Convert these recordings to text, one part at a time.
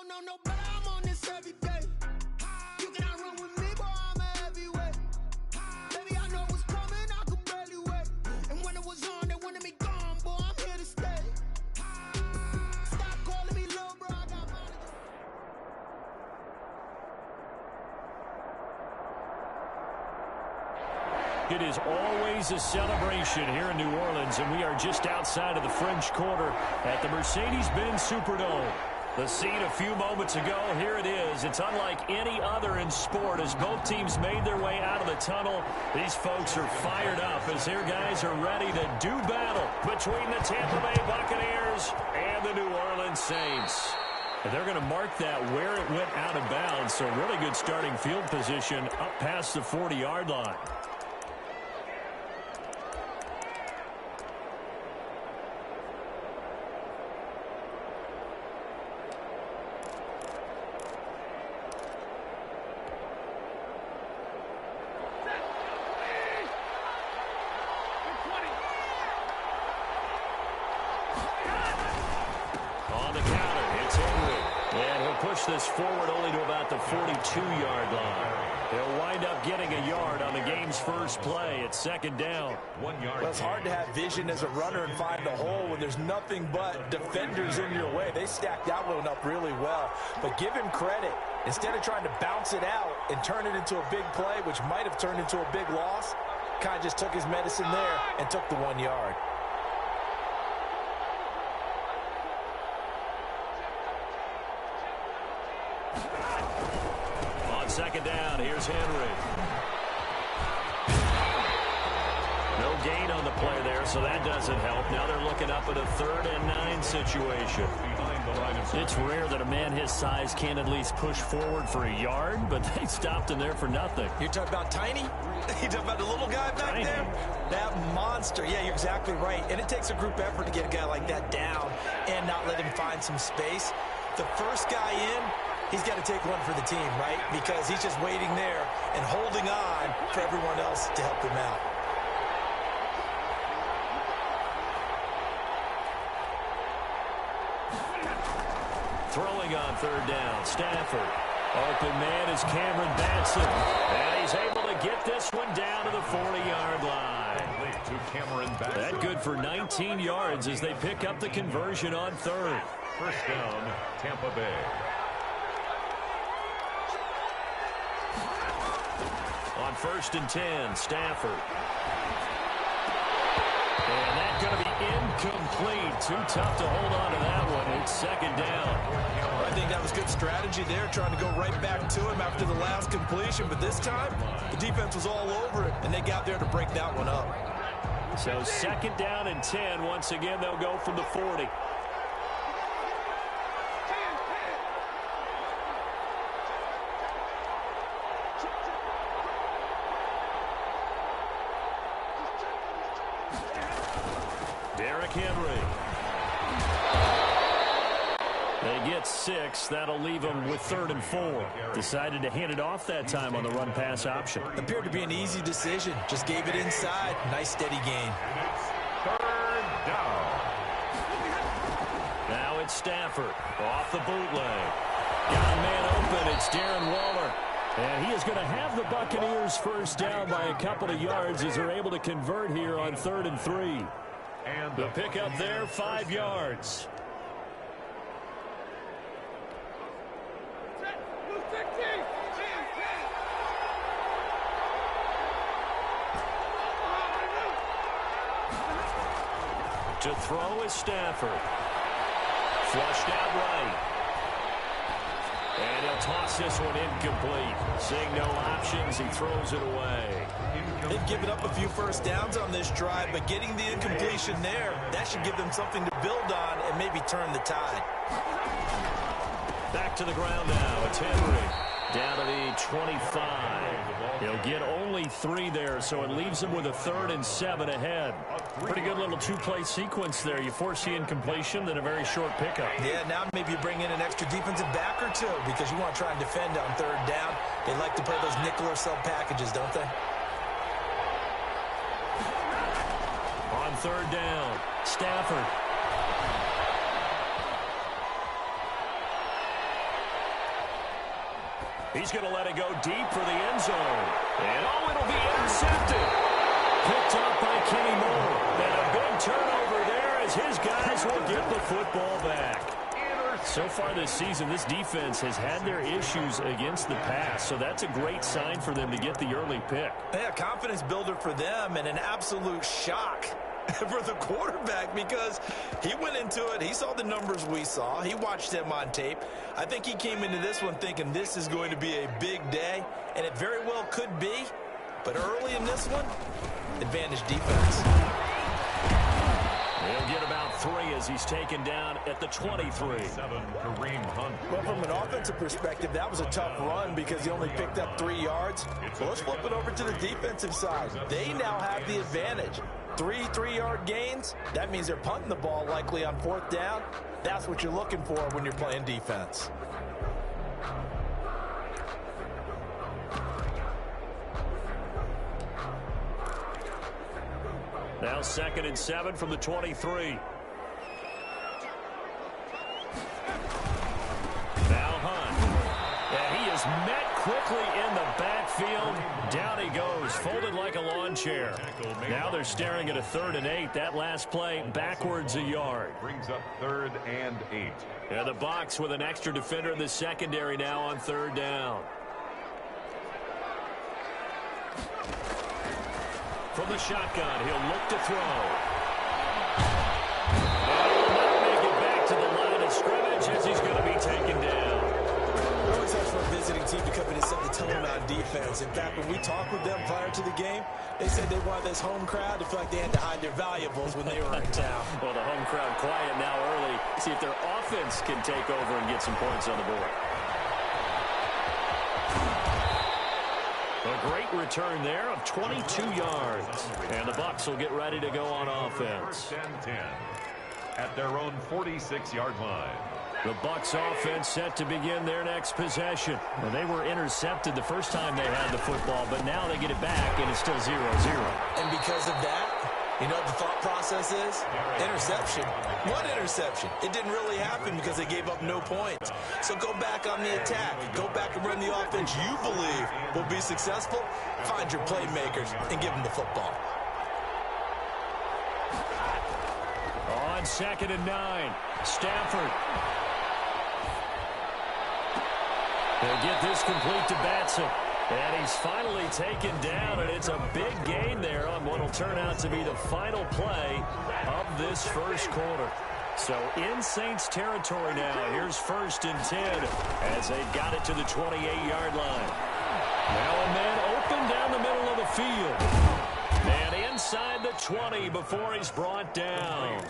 don't know no better, I'm on this every day. You cannot run with me, boy, I'm a heavyweight. Baby, I know what's coming, I could barely wait. And when it was on, they wanted me gone, boy, I'm here to stay. Stop calling me little bro, I got mine. It is always a celebration here in New Orleans, and we are just outside of the French Quarter at the Mercedes-Benz Superdome. The scene a few moments ago, here it is. It's unlike any other in sport as both teams made their way out of the tunnel. These folks are fired up as their guys are ready to do battle between the Tampa Bay Buccaneers and the New Orleans Saints. And they're going to mark that where it went out of bounds, so really good starting field position up past the 40-yard line. This forward only to about the 42-yard line. They'll wind up getting a yard on the game's first play. It's second down. 1 yard. Well, it's hard to have vision as a runner and find a hole when there's nothing but defenders in your way. They stacked that one up really well. But give him credit. Instead of trying to bounce it out and turn it into a big play, which might have turned into a big loss, kind of just took his medicine there and took the 1 yard. Second down, here's Henry. No gain on the play there, so that doesn't help. Now they're looking up at a 3rd and 9 situation. It's rare that a man his size can at least push forward for a yard, but they stopped him there for nothing. You're talking about Tiny? You're talking about the little guy back there? That monster. Yeah, you're exactly right. And it takes a group effort to get a guy like that down and not let him find some space. The first guy in, he's got to take one for the team, right? Because he's just waiting there and holding on for everyone else to help him out. Throwing on 3rd down, Stafford. Open man is Cameron Batson. And he's able to get this one down to the 40-yard line. That good for 19 yards as they pick up the conversion on 3rd. First down, Tampa Bay. On 1st and 10, Stafford. And that's going to be incomplete. Too tough to hold on to that one. It's second down. I think that was good strategy there, trying to go right back to him after the last completion. But this time, the defense was all over it, and they got there to break that one up. So second down and 10. Once again, they'll go from the 40. Henry. They get 6. That'll leave them with 3rd and 4. Decided to hand it off that time on the run-pass option. Appeared to be an easy decision. Just gave it inside. Nice, steady gain. 3rd down. Now it's Stafford off the bootleg. Got a man open. It's Darren Waller. And he is going to have the Buccaneers first down by a couple of yards as they're able to convert here on 3rd and 3. And the pickup there, 5 yards. To throw is Stafford. Flushed out right. And he'll toss this one incomplete. Seeing no options, he throws it away. They've given up a few first downs on this drive, but getting the incompletion there, that should give them something to build on and maybe turn the tide. Back to the ground now. It's Henry. Down to the 25. He'll get only 3 there, so it leaves him with a 3rd and 7 ahead. Pretty good little 2-play sequence there. You force the incompletion, then a very short pickup. Yeah, now maybe you bring in an extra defensive back or two because you want to try and defend on 3rd down. They like to play those nickel or sub packages, don't they? On 3rd down, Stafford. He's going to let it go deep for the end zone. And, it'll be intercepted. Picked up by Kenny Moore. And a big turnover there as his guys will get the football back. So far this season, this defense has had their issues against the pass, so that's a great sign for them to get the early pick. Yeah, confidence builder for them and an absolute shock for the quarterback because he went into it. He saw the numbers we saw. He watched them on tape. I think he came into this one thinking this is going to be a big day, and it very well could be. But early in this one, advantage defense. He'll get about 3 as he's taken down at the 23. Kareem Hunt. Well, from an offensive perspective, that was a tough run because he only picked up 3 yards. Well, let's flip it over to the defensive side. They now have the advantage. 3 3-yard gains. That means they're punting the ball likely on 4th down. That's what you're looking for when you're playing defense. Now 2nd and 7 from the 23. Now Hunt. And he is met quickly in the backfield. Down he goes, folded like a lawn chair. Now they're staring at a 3rd and 8. That last play backwards a yard. Brings up 3rd and 8. Yeah, the Bucs with an extra defender in the secondary now on 3rd down. From the shotgun, he'll look to throw. And he will not make it back to the line of scrimmage as he's going to be taken down. I always have for a visiting team to come in and set the tone on defense. In fact, when we talked with them prior to the game, they said they wanted this home crowd to feel like they had to hide their valuables when they were in town. Well, the home crowd quiet now early. See if their offense can take over and get some points on the board. A great return there of 22 yards. And the Bucs will get ready to go on offense. 1st and 10 at their own 46-yard line. The Bucs offense set to begin their next possession. Well, they were intercepted the first time they had the football, but now they get it back, and it's still 0-0. And because of that, you know what the thought process is? Interception. What interception? It didn't really happen because they gave up no points. So go back on the attack. Go back and run the offense you believe will be successful. Find your playmakers and give them the football. On 2nd and 9, Stafford. They'll get this complete to Batson. And he's finally taken down, and it's a big gain there on what will turn out to be the final play of this first quarter. So in Saints territory now, here's 1st and 10 as they got it to the 28-yard line. Now a man open down the middle of the field. And inside the 20 before he's brought down.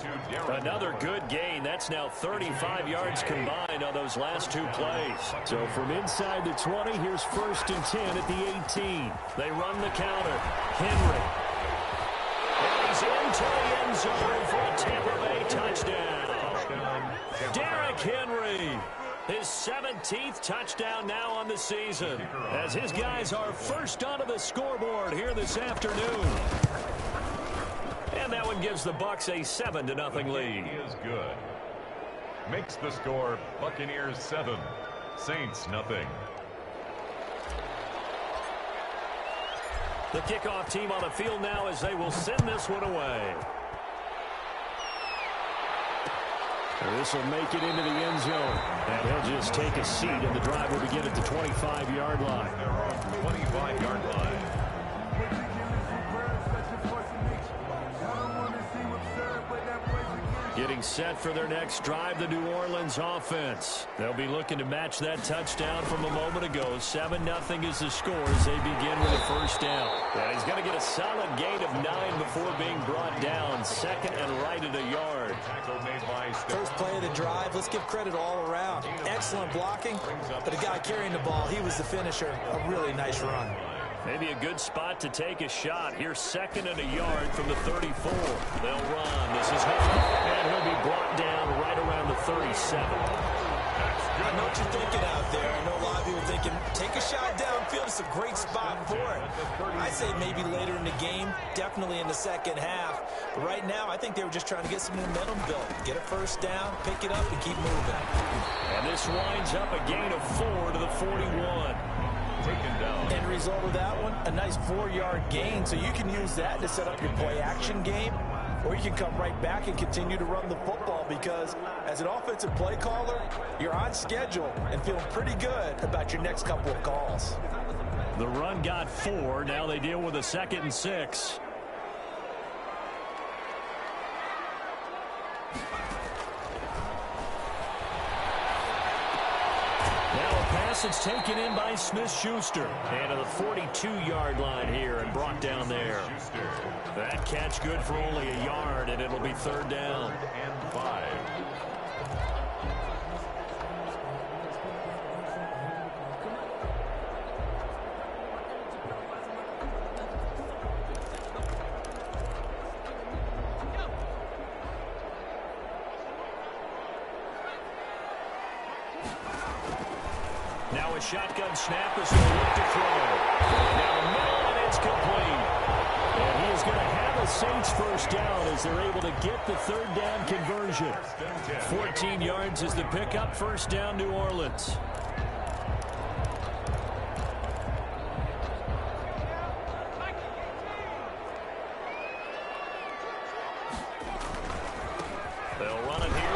Another good gain. That's now 35 yards combined on those last 2 plays. So from inside the 20, here's 1st and 10 at the 18. They run the counter. Henry. And he's into the end zone for a Tampa Bay touchdown. Derrick Henry. His 17th touchdown now on the season as his guys are first onto the scoreboard here this afternoon. And that one gives the Bucs a 7-0 lead. He is good. Makes the score Buccaneers 7, Saints nothing. The kickoff team on the field now as they will send this one away. This will make it into the end zone. And he'll just take a seat, and the drive will begin at the 25-yard line. They're on 25-yard line. Getting set for their next drive, the New Orleans offense. They'll be looking to match that touchdown from a moment ago. 7-0 is the score as they begin with a first down. And he's going to get a solid gain of 9 before being brought down. 2nd and right at a yard. First play of the drive, let's give credit all around. Excellent blocking, but the guy carrying the ball, he was the finisher. A really nice run. Maybe a good spot to take a shot. Here's 2nd and a yard from the 34. They'll run. This is Hunt. And he'll be brought down right around the 37. I know what you're thinking out there. I know a lot of people thinking, take a shot downfield. It's a great spot for it. I say maybe later in the game, definitely in the second half. But right now, I think they were just trying to get some momentum built. Get a first down, pick it up, and keep moving. And this winds up a gain of 4 to the 41. taken down. End result of that one, a nice 4-yard gain. So you can use that to set up your play action game, or you can come right back and continue to run the football, because as an offensive play caller, you're on schedule and feeling pretty good about your next couple of calls. The run got 4. Now they deal with a 2nd and 6. It's taken in by Smith-Schuster. And to the 42-yard line here and brought down there. That catch good for only a yard, and it'll be 3rd down. 3rd and 5. Now a shotgun snap is going to look to throw. Now the middle, and it's complete. And he is going to have a Saints first down as they're able to get the 3rd down conversion. 14 yards is the pickup. First down, New Orleans. They'll run it here.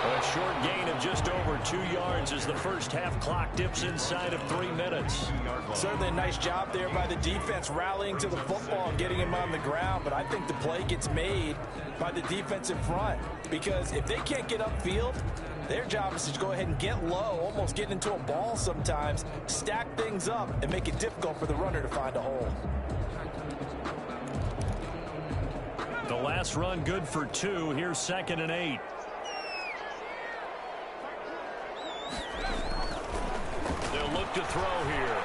A short gain of just over 2 yards as the first half clock dips inside of 3 minutes. Certainly a nice job there by the defense rallying to the football and getting him on the ground, but I think the play gets made by the defensive front, because if they can't get upfield, their job is to go ahead and get low, almost get into a ball sometimes, stack things up, and make it difficult for the runner to find a hole. The last run good for 2. Here's 2nd and 8. They'll look to throw here.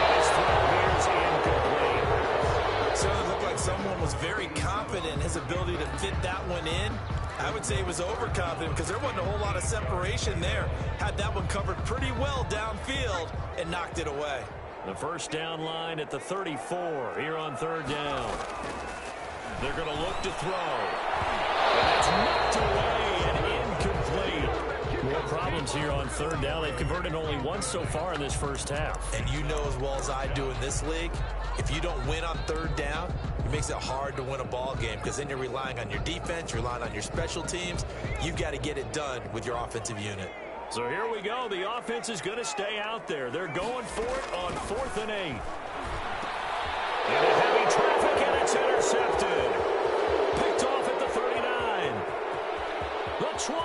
This throw here is incomplete. Certainly looked like someone was very confident in his ability to fit that one in. I would say he was overconfident because there wasn't a whole lot of separation there. Had that one covered pretty well downfield and knocked it away. The first down line at the 34 here on 3rd down. They're going to look to throw. And it's knocked away and incomplete. More problems here on 3rd down. They've converted only once so far in this first half. And you know as well as I do in this league, if you don't win on 3rd down, it makes it hard to win a ball game, because then you're relying on your defense, you're relying on your special teams. You've got to get it done with your offensive unit. So here we go. The offense is going to stay out there. They're going for it on 4th and 8. Into heavy traffic, and it's intercepted. Picked off at the 39. The 20.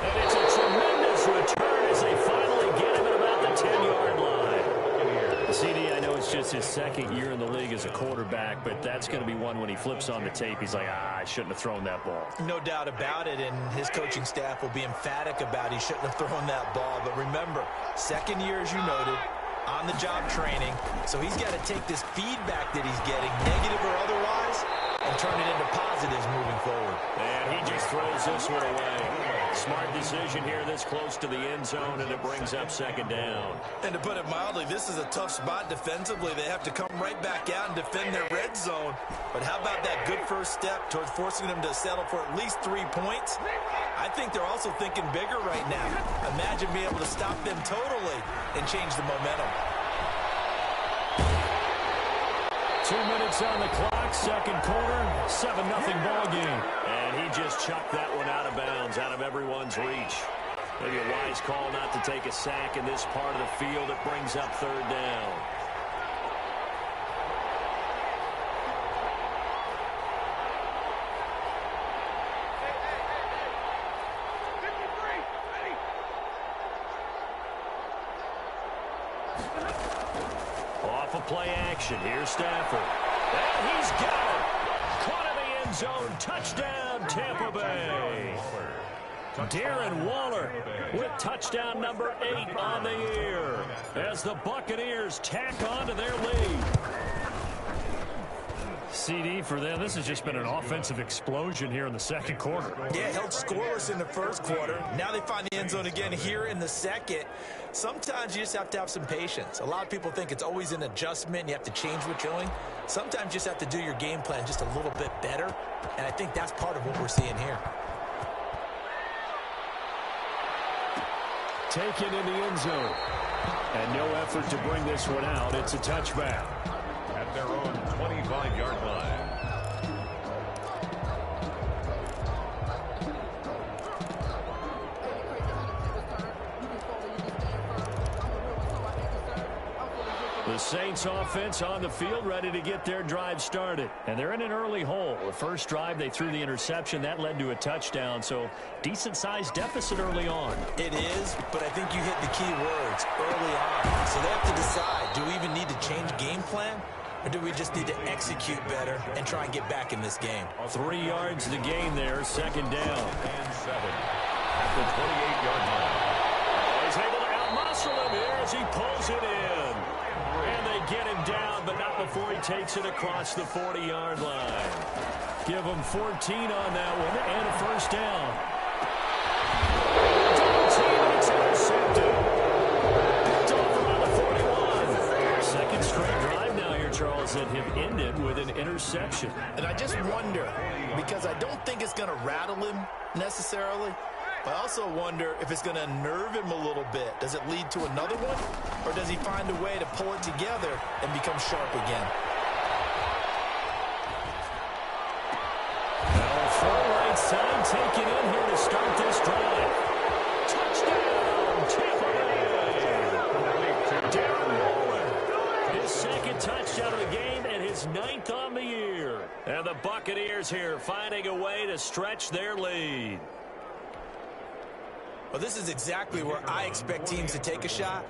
And it's a tremendous return as they finally get him at about the 10-yard line. CD, I know it's just his 2nd year in the league as a quarterback, but that's going to be one when he flips on the tape. He's like, I shouldn't have thrown that ball. No doubt about it, and his coaching staff will be emphatic about he shouldn't have thrown that ball. But remember, 2nd year, as you noted, on-the-job training. So he's got to take this feedback that he's getting, negative or otherwise, and turn it into positives moving forward. And he just throws this one away. Smart decision here this close to the end zone, and it brings up 2nd down. And to put it mildly, this is a tough spot defensively. They have to come right back out and defend their red zone. But how about that good first step towards forcing them to settle for at least 3 points? I think they're also thinking bigger right now. Imagine being able to stop them totally and change the momentum. 2 minutes on the clock, 2nd quarter, 7-0 ball game. And he just chucked that one out of bounds, out of everyone's reach. Maybe a wise call not to take a sack in this part of the field. It brings up 3rd down. Off of play action. Here's Stafford. And he's got it. Caught in the end zone. Touchdown, Tampa Bay. Darren Waller with touchdown number 8 on the year as the Buccaneers tack on to their lead. CD for them, this has just been an offensive explosion here in the 2nd quarter. Yeah, held scoreless in the 1st quarter. Now they find the end zone again here in the 2nd. Sometimes you just have to have some patience. A lot of people think it's always an adjustment. You have to change what you're doing. Sometimes you just have to do your game plan just a little bit better. And I think that's part of what we're seeing here. taken in the end zone. And no effort to bring this one out. It's a touchback. At their own 25-yard line. The Saints offense on the field, ready to get their drive started. And they're in an early hole. The first drive, they threw the interception. That led to a touchdown, so decent-sized deficit early on. It is, but I think you hit the key words early on. So they have to decide, do we even need to change game plan? Or do we just need to execute better and try and get back in this game? 3 yards to gain there, second down. And 7 at the 28-yard line. He's able to out-muscle him here as he pulls it in. And they get him down, but not before he takes it across the 40-yard line. Give him 14 on that one and a first down. Double team, it's intercepted. Picked off around the 41. Second straight drive now here, Charles, that have ended with an interception. And I just wonder, because I don't think it's going to rattle him necessarily, but I also wonder if it's going to nerve him a little bit. Does it lead to another one? Or does he find a way to pull it together and become sharp again? Now, full right side taken in here to start this drive. Touchdown, Tampa Bay. Darren Waller, his second touchdown of the game and his 9th on the year. And the Buccaneers here finding a way to stretch their lead. Well, this is exactly where I expect teams to take a shot.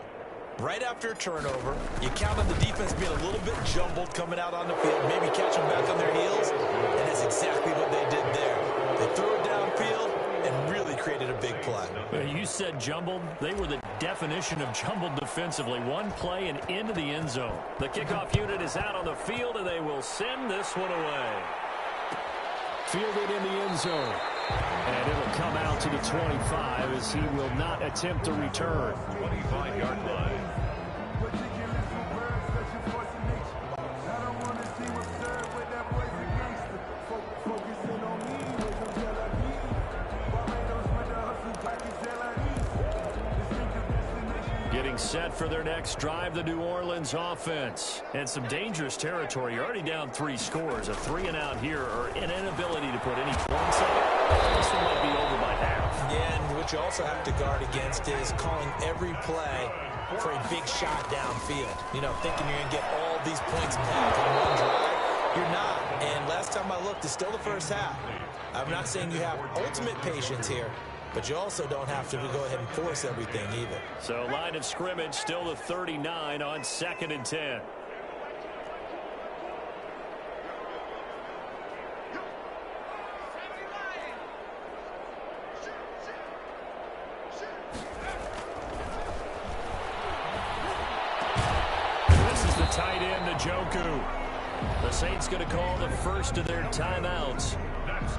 Right after a turnover, you count on the defense being a little bit jumbled coming out on the field, maybe catch them back on their heels, and that's exactly what they did there. They threw it downfield and really created a big play. You said jumbled. They were the definition of jumbled defensively. One play and into the end zone. The kickoff unit is out on the field, and they will send this one away. Fielded in the end zone. And it'll come out to the 25 as he will not attempt to return. 25-yard line. Getting set for their next drive, the New Orleans offense. And some dangerous territory. You're already down 3 scores. A 3-and-out here or an inability to put any points on it. This one might be over by half. Yeah, and what you also have to guard against is calling every play for a big shot downfield. You know, thinking you're going to get all these points back on one drive. You're not. And last time I looked, it's still the first half. I'm not saying you have ultimate patience here, but you also don't have to go ahead and force everything either. So line of scrimmage still the 39 on 2nd and 10. This is the tight end, Njoku. The Saints going to call the first of their timeouts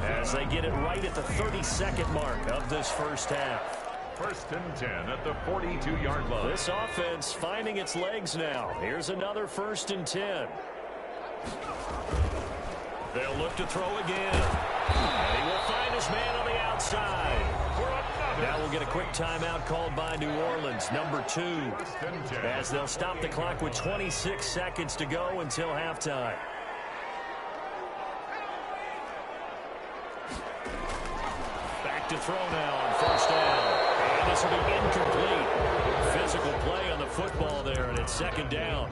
as they get it right at the 32nd mark of this first half. 1st and 10 at the 42-yard line. This offense finding its legs now. Here's another 1st and 10. They'll look to throw again. And he will find his man on the outside. Now we'll get a quick timeout called by New Orleans, number 2, as they'll stop the clock with 26 seconds to go until halftime. Back to throw now on 1st down. And this will be incomplete. Physical play on the football there, and it's 2nd down.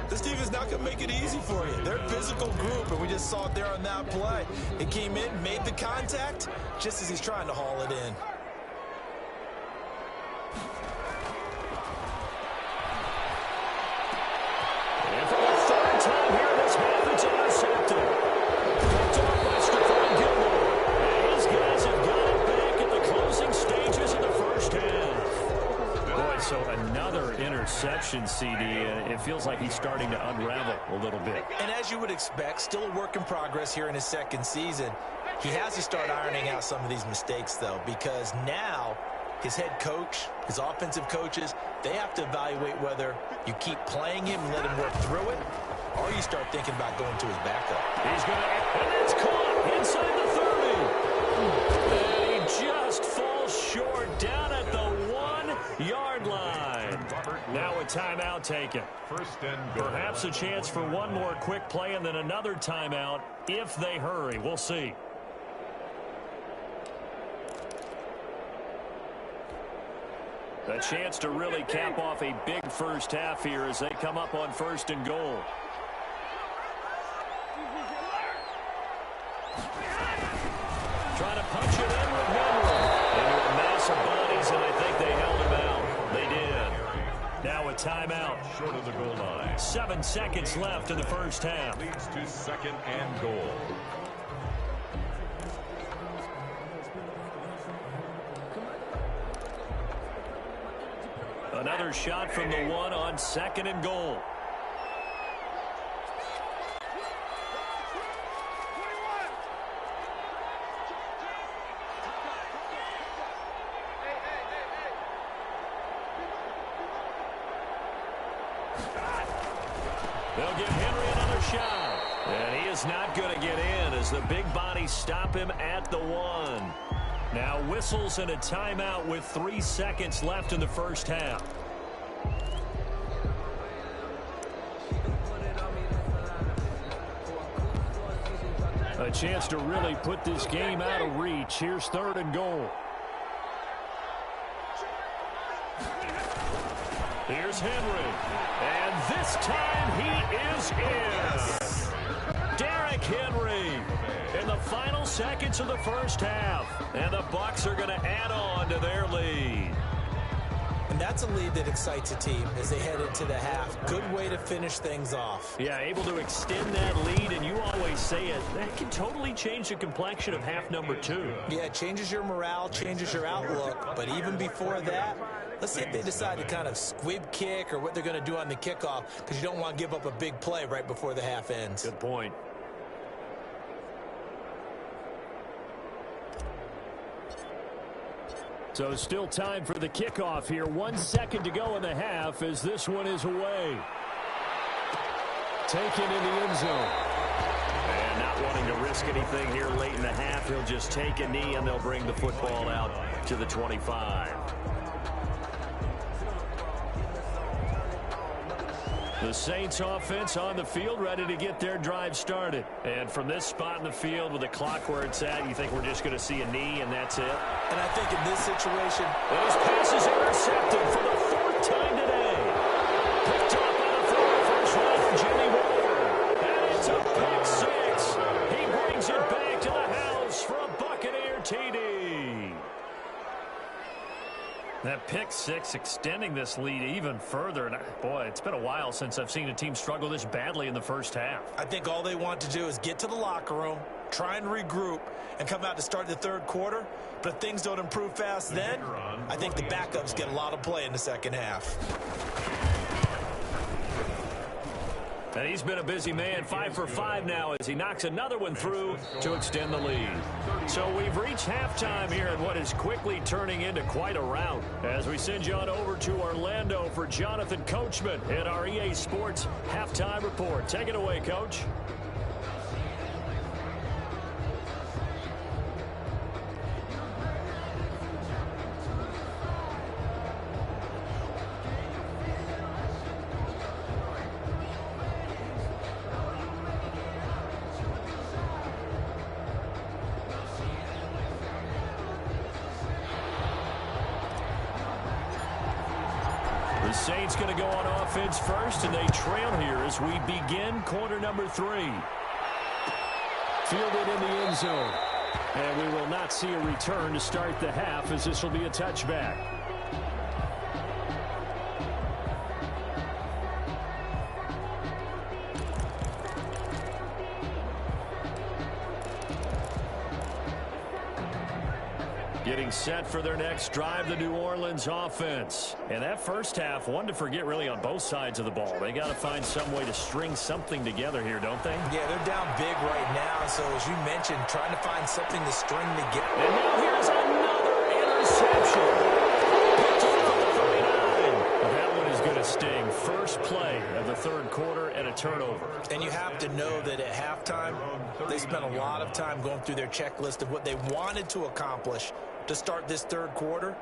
This team is not going to make it easy for you. They're a physical group, and we just saw it there on that play. It came in, made the contact, just as he's trying to haul it in. And for the 3rd time here in this half, it's intercepted. Picked off by Stephon Gilmore. And his guys have got it back at the closing stages of the first half. Boy, so another interception, CD. It feels like he's starting to unravel a little bit. And as you would expect, still a work in progress here in his 2nd season. He has to start ironing out some of these mistakes, though, because now his head coach, his offensive coaches, they have to evaluate whether you keep playing him and let him work through it, or you start thinking about going to his backup. He's going to, and it's caught inside the 30. And he just falls short down at the 1-yard timeout taken. First and goal. Perhaps a chance for one more quick play and then another timeout if they hurry. We'll see. A chance to really cap off a big first half here as they come up on first and goal. Trying to punch it in with Henry. Into a mass of bodies, and I think they held him out. They did. Now a timeout. Short of the goal line. 7 seconds left in the first half. Leads to second and goal. Another shot from the one on second and goal. They'll give Henry another shot. And he is not going to get in as the big bodies stop him at the one. Now whistles and a timeout with 3 seconds left in the first half. A chance to really put this game out of reach. Here's third and goal. Here's Henry. And this time he is in. Derrick Henry in the final seconds of the first half. And the Bucs are going to add on to their lead. And that's a lead that excites a team as they head into the half. Good way to finish things off. Yeah, able to extend that lead, and you always say it, that can totally change the complexion of half number 2. Yeah, it changes your morale, changes your outlook. But even before that, let's see if they decide to kind of squib kick or what they're going to do on the kickoff, because you don't want to give up a big play right before the half ends. Good point. So still time for the kickoff here. 1 second to go in the half as this one is away. Taken in the end zone. And not wanting to risk anything here late in the half, he'll just take a knee and they'll bring the football out to the 25. The Saints offense on the field, ready to get their drive started. And from this spot in the field with the clock where it's at, you think we're just going to see a knee and that's it? And I think in this situation, and his pass is intercepted for the 4th time today. Picked up by the throw, first round, Jimmy Ward. And it's a pick 6. He brings it back to the house for a Buccaneer TD. That pick 6 extending this lead even further. And boy, it's been a while since I've seen a team struggle this badly in the first half. I think all they want to do is get to the locker room, try and regroup, and come out to start the third quarter. But if things don't improve fast then, I think the backups get a lot of play in the second half. And he's been a busy man, 5 for 5 now as he knocks another one through to extend the lead. So we've reached halftime here in what is quickly turning into quite a rout. As we send you on over to Orlando for Jonathan Coachman in our EA Sports Halftime Report. Take it away, Coach. The Saints going to go on offense first, and they trail here as we begin quarter number 3. Fielded in the end zone. And we will not see a return to start the half as this will be a touchback. Getting set for their next drive, the New Orleans offense. And that first half, one to forget really on both sides of the ball. They got to find some way to string something together here, don't they? Yeah, they're down big right now. So as you mentioned, trying to find something to string together. And now here's another interception. Picked off at the 39. That one is going to sting. First play of the third quarter and a turnover. And you have to know that at halftime, they spent a lot of time going through their checklist of what they wanted to accomplish to start this third quarter.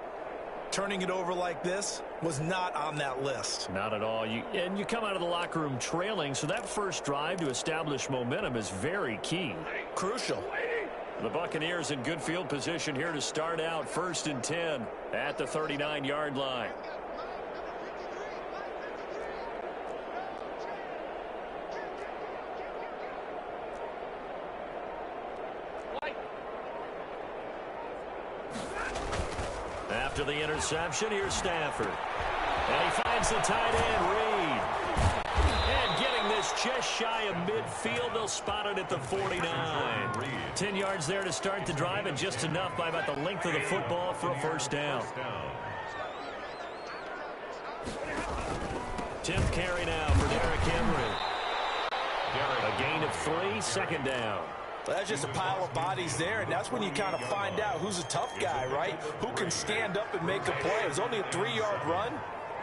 turning it over like this was not on that list. Not at all. And you come out of the locker room trailing, so that first drive to establish momentum is very key. Crucial. The Buccaneers in good field position here to start out 1st and 10 at the 39-yard line. After the interception, here's Stafford. And he finds the tight end, Reed. And getting this just shy of midfield, they'll spot it at the 49. 10 yards there to start the drive, and just enough by about the length of the football for a first down. 10th carry now for Derrick Henry. A gain of 3, second down. Well, that's just a pile of bodies there, and that's when you kind of find out who's a tough guy, right? Who can stand up and make a play. It was only a 3-yard run,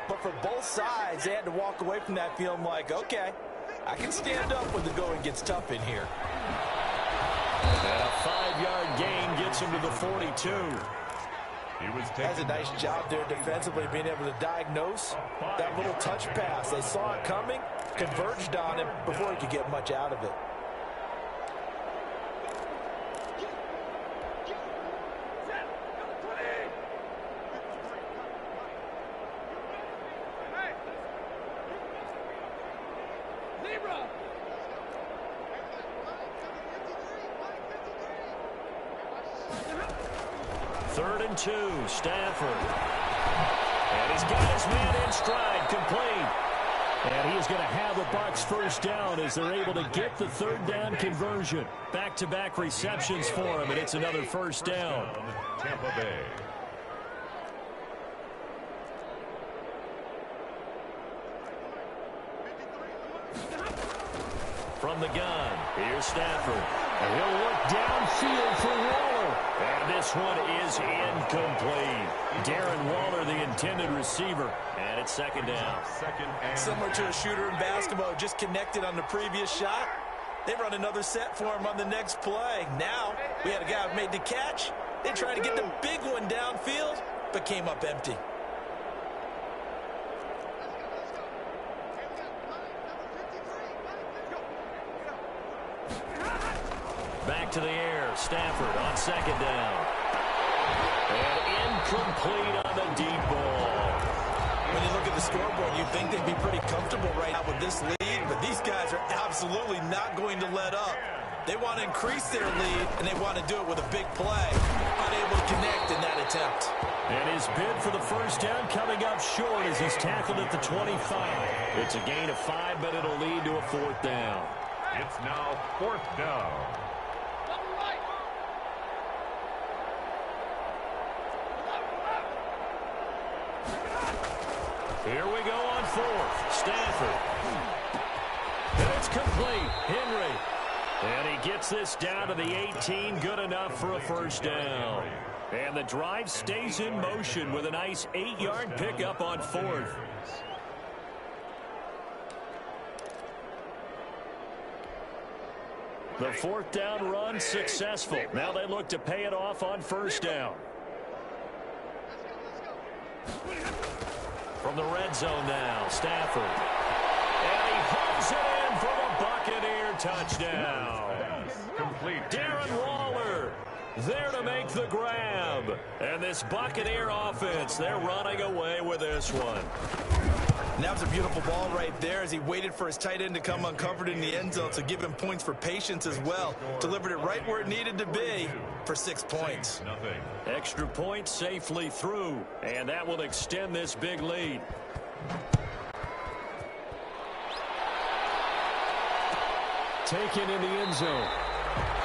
but for both sides, they had to walk away from that feeling like, okay, I can stand up when the going gets tough in here. And a 5-yard gain gets him to the 42. That's a nice job there defensively, being able to diagnose that little touch pass. They saw it coming, converged on him before he could get much out of it. Third and 2, Stafford. And he's got his man in stride, complete. And he is going to have the Bucs first down as they're able to get the third down conversion. Back-to-back receptions for him, and it's another first down. Tampa Bay. From the gun, here's Stafford. And he'll look downfield for Waller. And this one is incomplete. Darren Waller, the intended receiver. And it's second down. Similar to a shooter in basketball, just connected on the previous shot. They run another set for him on the next play. Now, we had a guy who made the catch. They tried to get the big one downfield, but came up empty. Back to the air. Stafford on second down. And incomplete on the deep ball. When you look at the scoreboard, you'd think they'd be pretty comfortable right now with this lead, but these guys are absolutely not going to let up. They want to increase their lead, and they want to do it with a big play. Unable to connect in that attempt. And his bid for the first down coming up short as he's tackled at the 25. It's a gain of 5, but it'll lead to a fourth down. It's now fourth down. Here we go on fourth. Stafford. And it's complete. Henry. And he gets this down to the 18. Good enough for a first down. And the drive stays in motion with a nice 8-yard pickup on fourth. The fourth down run successful. Now they look to pay it off on first down. From the red zone now, Stafford. And he hooks it in for the Buccaneer touchdown. Complete. Darren Waller there to make the grab. And this Buccaneer offense, they're running away with this one. And that was a beautiful ball right there as he waited for his tight end to come uncovered in the end zone to give him points for patience as well. Delivered it right where it needed to be for 6 points. Extra point safely through, and that will extend this big lead. Taken in the end zone.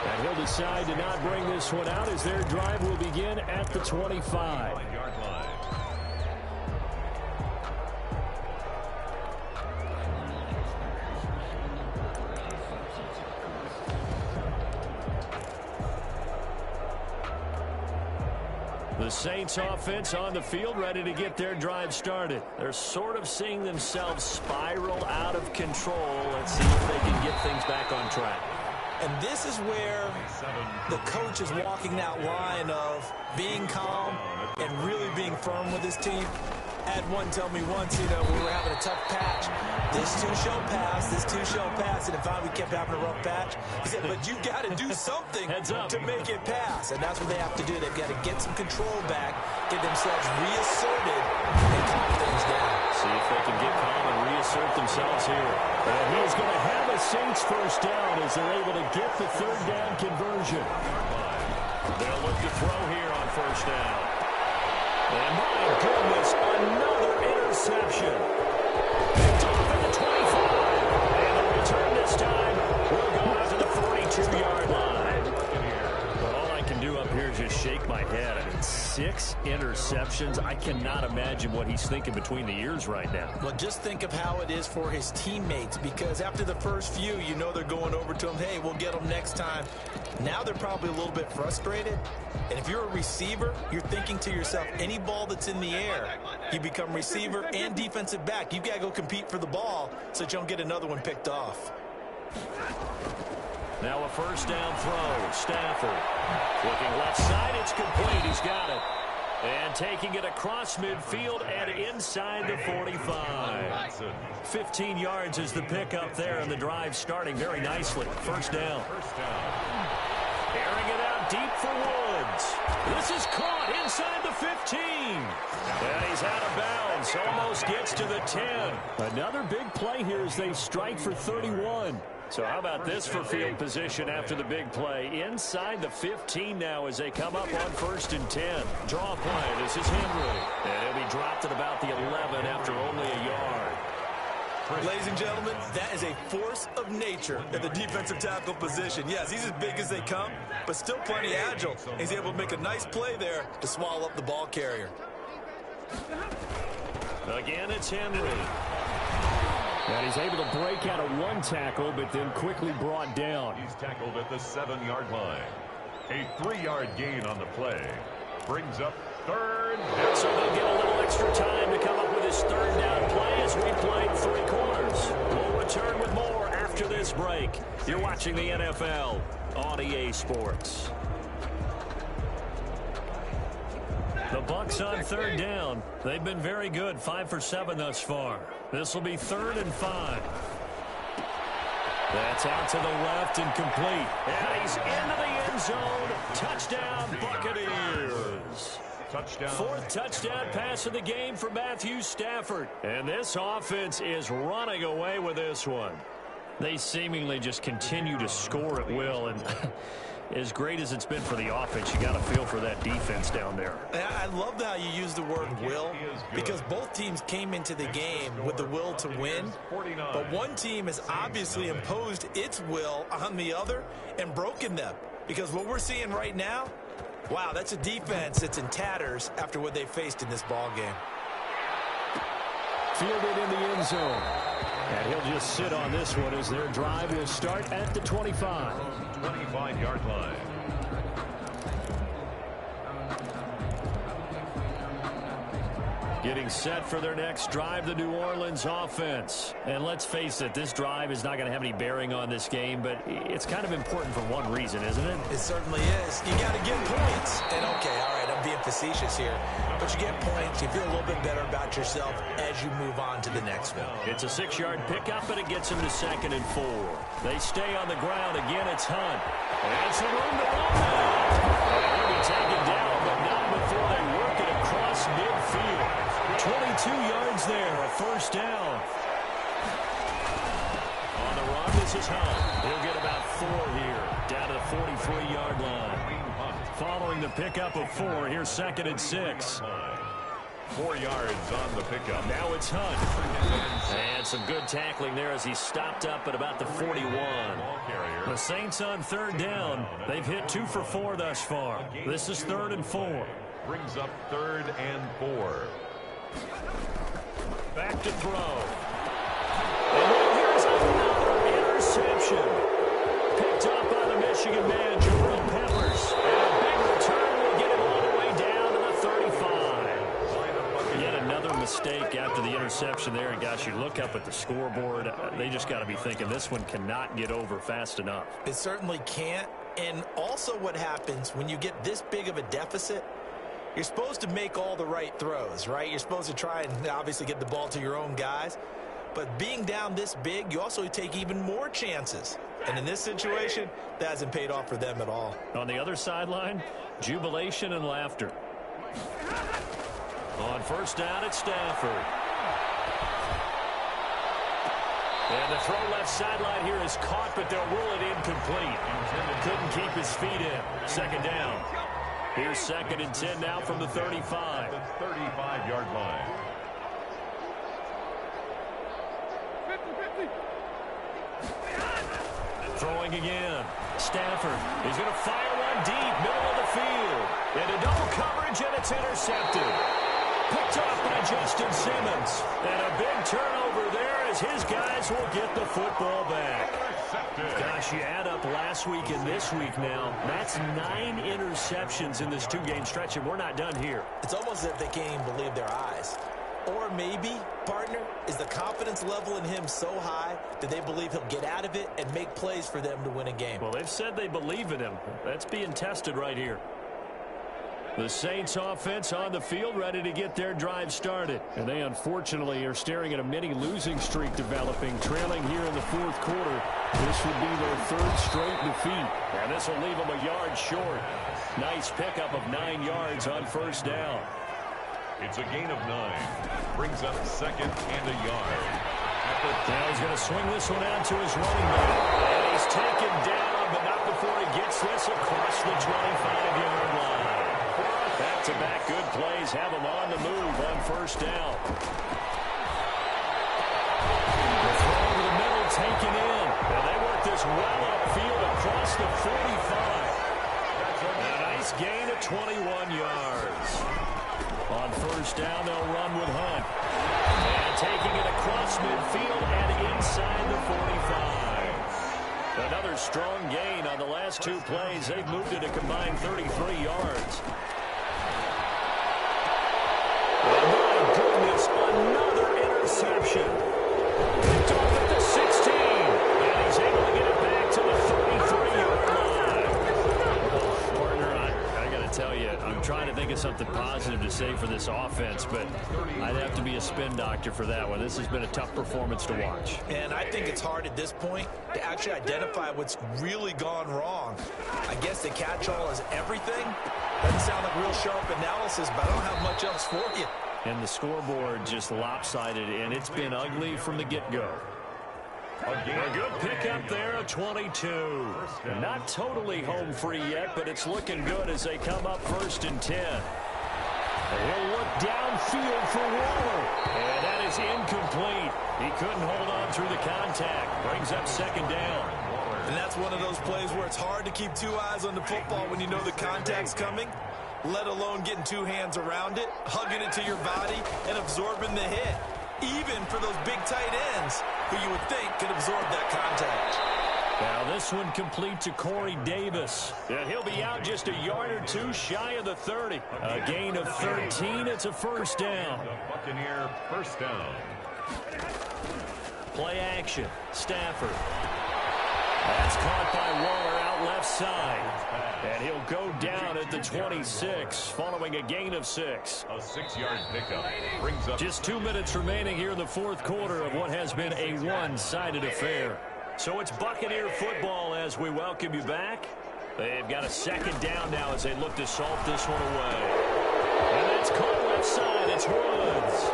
And he'll decide to not bring this one out as their drive will begin at the 25-yard line. The Saints offense on the field ready to get their drive started. They're sort of seeing themselves spiral out of control. Let's see if they can get things back on track. And this is where the coach is walking that line of being calm and really being firm with his team. I had one tell me once, we were having a tough patch. This too shall pass, this too shall pass. And if we kept having a rough patch, he said, but you got to do something to make it pass. And that's what they have to do. They've got to get some control back, get themselves reasserted, and calm things down. See if they can get calm and reassert themselves here. And he's going to have a Saints first down as they're able to get the third down conversion. They'll look to throw here on first down. And my goodness, another interception. Picked off at the 25. And the return this time will go out to the 42-yard line. But all I can do up here is just shake my head. I mean, 6 interceptions. I cannot imagine what he's thinking between the ears right now. Well, just think of how it is for his teammates, because after the first few, they're going over to him, hey, we'll get them next time. Now they're probably a little bit frustrated. And if you're a receiver, you're thinking to yourself, any ball that's in the air, you become receiver and defensive back. You've got to go compete for the ball so that you don't get another one picked off. Now a first down throw. Stafford looking left side. It's complete. He's got it. And taking it across midfield and inside the 45. 15 yards is the pickup there, and the drive starting very nicely. First down. Airing it out deep for Woods. This is caught inside the 15. And he's out of bounds. Almost gets to the 10. Another big play here as they strike for 31. So how about this for field position after the big play? Inside the 15 now as they come up on 1st and 10. Draw play. This is Henry. And he'll be dropped at about the 11 after only a yard. Ladies and gentlemen, that is a force of nature at the defensive tackle position. Yes, he's as big as they come, but still plenty agile. He's able to make a nice play there to swallow up the ball carrier. Again, it's Henry. And he's able to break out of one tackle, but then quickly brought down. He's tackled at the 7-yard line. A 3-yard gain on the play. Brings up third down. So they'll get a little extra time to come up with his third down play as we played 3 quarters. We'll return with more after this break. You're watching the NFL on EA Sports. The Bucs on third down. They've been very good, 5 for 7 thus far. This will be 3rd and 5. That's out to the left and complete. And he's into the end zone. Touchdown, Buccaneers. Touchdown. 4th touchdown pass of the game for Matthew Stafford. And this offense is running away with this one. They seemingly just continue to score at will. And as great as it's been for the offense, you got to feel for that defense down there. I love how you use the word will, because both teams came into the game with the will to win, but one team has obviously imposed its will on the other and broken them, because what we're seeing right now, wow, that's a defense that's in tatters after what they faced in this ball game. Fielded in the end zone. And he'll just sit on this one as their drive will start at the 25. 25-yard line. Getting set for their next drive, the New Orleans offense. And let's face it, this drive is not going to have any bearing on this game, but it's kind of important for one reason, isn't it? It certainly is. You got to get points. And okay, all right, I'm being facetious here, but you get points, you feel a little bit better about yourself as you move on to the next one. It's a 6-yard pickup, and it gets them to 2nd and 4. They stay on the ground. Again, it's Hunt. And some room to run now. He'll be taken down, but not before they work it across midfield. 22 yards there, a first down. On the run, this is Hunt. He'll get about 4 here, down to the 43-yard line. Following the pickup of 4, here's 2nd and 6. 4 yards on the pickup. Now it's Hunt. And some good tackling there as he stopped up at about the 41. The Saints on 3rd down. They've hit 2 for 4 thus far. This is 3rd and 4. Brings up 3rd and 4. Back to throw. And here's another interception. Picked up by the Michigan man, Jerome Peppers. And a big return will get him all the way down to the 35. Yet another mistake after the interception. interception there. And, gosh, you look up at the scoreboard. They just got to be thinking this one cannot get over fast enough. It certainly can't. And also what happens when you get this big of a deficit, you're supposed to make all the right throws, right? You're supposed to try and obviously get the ball to your own guys. But being down this big, you also take even more chances. And in this situation, that hasn't paid off for them at all. On the other sideline, jubilation and laughter. On first down, it's Stafford. And the throw left sideline here is caught, but they'll rule it incomplete. Couldn't keep his feet in. Second down. Here's 2nd and 10 now from the 35. The 35-yard line. Throwing again. Stafford is going to fire one deep, middle of the field. Into double coverage, and it's intercepted. Picked off by Justin Simmons. And a big turnover there as his guys will get the football back. Gosh, you add up last week and this week now. That's 9 interceptions in this 2-game stretch, and we're not done here. It's almost as if they can't even believe their eyes. Or maybe, partner, is the confidence level in him so high that they believe he'll get out of it and make plays for them to win a game. Well, they've said they believe in him. That's being tested right here. The Saints offense on the field, ready to get their drive started. And they unfortunately are staring at a mini losing streak developing, trailing here in the 4th quarter. This would be their 3rd straight defeat. And this will leave them a yard short. Nice pickup of 9 yards on first down. It's a gain of 9. Brings up 2nd and a yard. Now he's going to swing this one out to his running back. And he's taken down, but not before he gets this across the 25-yard line. Back-to-back good plays have him on the move on first down. The throw over the middle taken in. And they work this well upfield across the 45. A nice gain of 21 yards. On first down, they'll run with Hunt. And taking it across midfield and inside the 45. Another strong gain on the last 2 plays. They've moved it a combined 33 yards. My goodness, another interception. Picked off at the 16. And he's able to get it back to the 33-yard line. Partner, I got to tell you, I'm trying to think of something positive to say for this offense, but I'd have to be a spin doctor for that one. This has been a tough performance to watch. And I think it's hard at this point to actually identify what's really gone wrong. I guess the catch-all is everything. Doesn't sound like real sharp analysis, but I don't have much else for you. And the scoreboard just lopsided, and it's been ugly from the get-go. A good pickup there, a 22. Not totally home free yet, but it's looking good as they come up 1st and 10. He'll look downfield for Waller. And that is incomplete. He couldn't hold on through the contact. Brings up 2nd down. And that's one of those plays where it's hard to keep 2 eyes on the football when you know the contact's coming, let alone getting 2 hands around it, hugging it to your body, and absorbing the hit. Even for those big tight ends who you would think could absorb that contact. Now this one complete to Corey Davis. And he'll be out just a yard or 2 shy of the 30. A gain of 13. It's a first down. The Buccaneer first down. Play action. Stafford. That's caught by Waller out left side. And he'll go down at the 26 following a gain of 6. A 6-yard pickup brings up. Just 2 minutes remaining here in the 4th quarter of what has been a one-sided affair. So it's Buccaneer football as we welcome you back. They've got a 2nd down now as they look to salt this one away. And that's caught left side. It's Woods.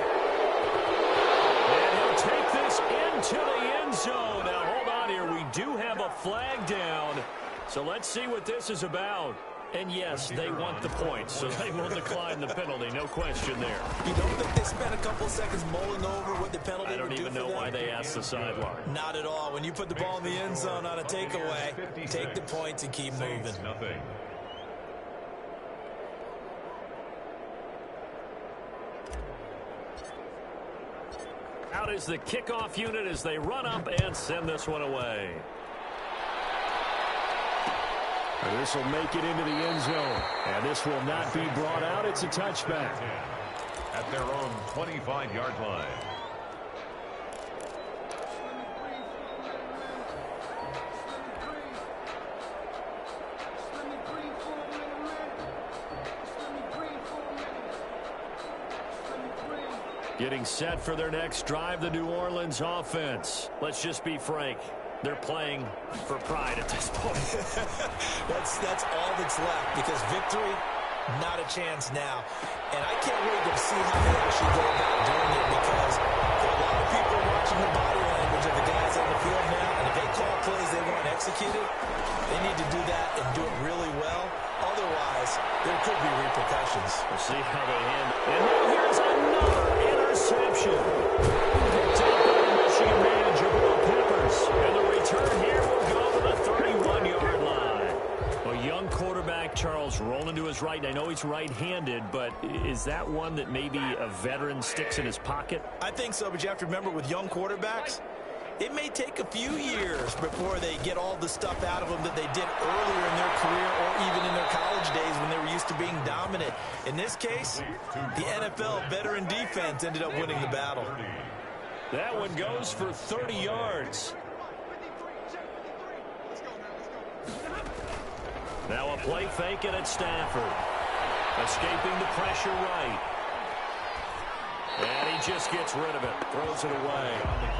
And he'll take this into the end zone. Now hold on here. We do have a flag down. So let's see what this is about. And yes, they want the points, so they will decline the penalty. No question there. You don't think they spent a couple seconds mulling over what the penalty would do for them? I don't even know why they asked the sideline. Not at all. When you put the ball in the end zone on a takeaway, take the points and keep moving. Nothing. Out is the kickoff unit as they run up and send this one away. This will make it into the end zone. And this will not be brought out. It's a touchback. At their own 25-yard line. Getting set for their next drive, the New Orleans offense. Let's just be frank. They're playing for pride at this point. that's all that's left, because victory, not a chance now. And I can't wait to see how they actually go about doing it, because there are a lot of people watching the body language of the guys on the field now, and if they call plays they want executed, they need to do that and do it really well. Otherwise, there could be repercussions. We'll see how they handle it. And now here's another interception. Picked up by the Michigan man, Jabril Peppers. And the return here will go to the 31-yard line. A young quarterback, Charles, rolling to his right. I know he's right-handed, but is that one that maybe a veteran sticks in his pocket? I think so, but you have to remember, with young quarterbacks, it may take a few years before they get all the stuff out of them that they did earlier in their career or even in their college days when they were used to being dominant. In this case, the NFL veteran defense ended up winning the battle. That one goes for 30 yards. Now a play fake it at Stafford. Escaping the pressure right. And he just gets rid of it. Throws it away.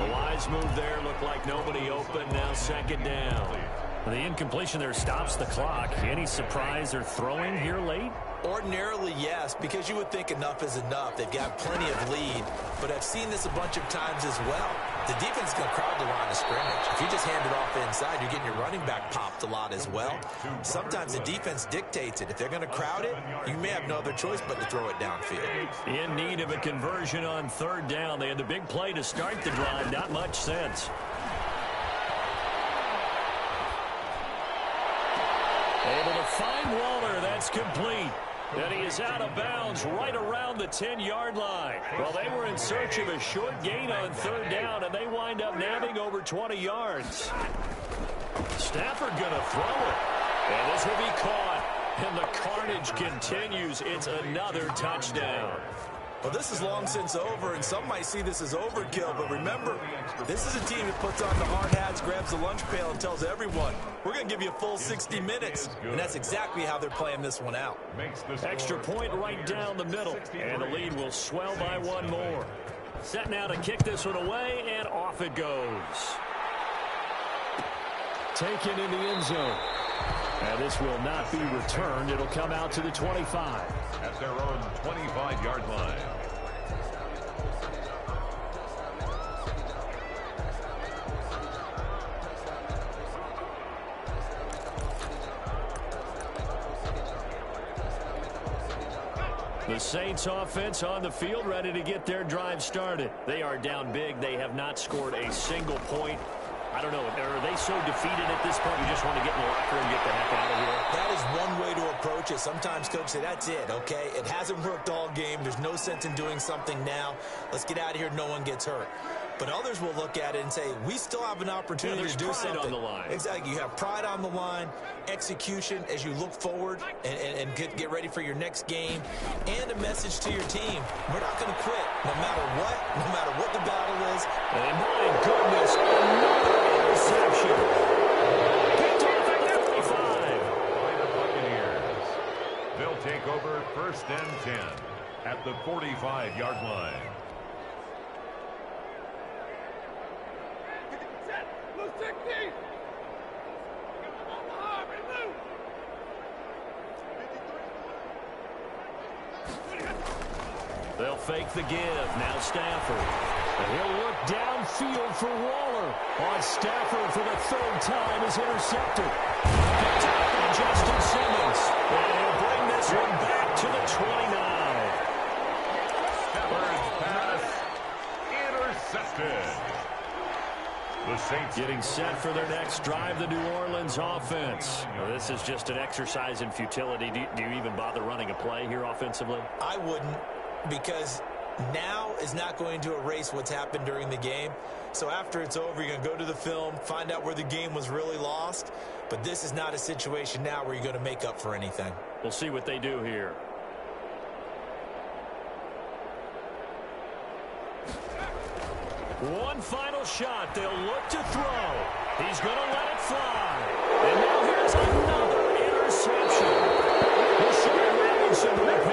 A wise move there. Looked like nobody open. Now second down. The incompletion there stops the clock. Any surprise they're throwing here late? Ordinarily, yes, because you would think enough is enough. They've got plenty of lead, but I've seen this a bunch of times as well. The defense is going to crowd the line of scrimmage. If you just hand it off inside, you're getting your running back popped a lot as well. Sometimes the defense dictates it. If they're going to crowd it, you may have no other choice but to throw it downfield. In need of a conversion on third down. They had the big play to start the drive. Not much sense. Able to find Waller. That's complete. And he is out of bounds right around the 10-yard line. Well, they were in search of a short gain on third down, and they wind up nabbing over 20 yards. Stafford going to throw it. And this will be caught. And the carnage continues. It's another touchdown. Well, this is long since over, and some might see this as overkill, but remember, this is a team that puts on the hard hats, grabs the lunch pail, and tells everyone, we're going to give you a full 60 minutes, and that's exactly how they're playing this one out. Extra point right down the middle, and the lead will swell by one more. Set now to kick this one away, and off it goes. Taken in the end zone. And this will not be returned. It'll come out to the 25. At their own 25-yard line. The Saints offense on the field, ready to get their drive started. They are down big. They have not scored a single point. I don't know. Are they so defeated at this point you just want to get in the locker room and get the heck out of here? That is one way to approach it. Sometimes coaches say, that's it, okay? It hasn't worked all game. There's no sense in doing something now. Let's get out of here. No one gets hurt. But others will look at it and say, we still have an opportunity to do something. There's pride on the line. Exactly. You have pride on the line, execution as you look forward and get ready for your next game, and a message to your team. We're not going to quit no matter what the battle is. And my goodness, another interception. Picked off at 45. By the Buccaneers. They'll take over first and 10 at the 45-yard line. They'll fake the give. Now Stafford. And he'll look downfield for Waller. On Stafford for the third time is intercepted. Picked up by Justin Simmons. And he'll bring this one back to the 29. Stafford's pass intercepted. The Saints getting set for their next drive, the New Orleans offense. Well, this is just an exercise in futility. Do you even bother running a play here offensively? I wouldn't, because now is not going to erase what's happened during the game. So after it's over, you're going to go to the film, find out where the game was really lost. But this is not a situation now where you're going to make up for anything. We'll see what they do here. One final shot. They'll look to throw. He's going to let it fly. And now here's another interception. Rashawn Robinson with